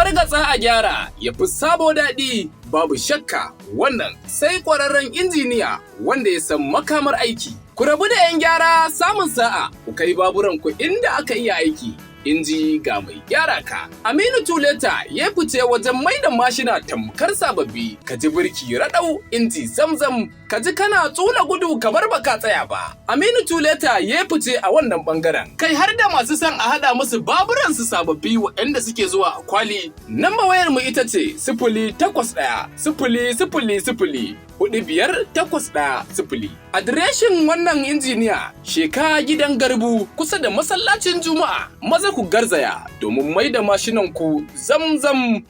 wargatsa a gyara ya fi sabo daɗi. Babu shakka wannan sai ƙwararren injiniya wanda ya san makamar aiki. Ku rabu da 'yan gyara samun sa'a, ku kai baburanku inda aka iya aiki. Inji ga mai gyara ka. Aminu Tuleta ya fice wajen mai da mashina tamkar sababbi. Ka ji birki raɗau, inji zamzam, ka ji kana tsula gudu kamar baka tsaya ba. Aminu Tuleta ya fice a wannan bangaren. Kai har da masu son a haɗa musu baburansu sababbi waɗanda suke zuwa a kwali. Namba wayar mu ita ce 081 000 4581 Adireshin wannan injiniya Sheka Gidan Garbu kusa da masallacin Juma'a. Maza ku garzaya domin mai da mashinan ku zamzam.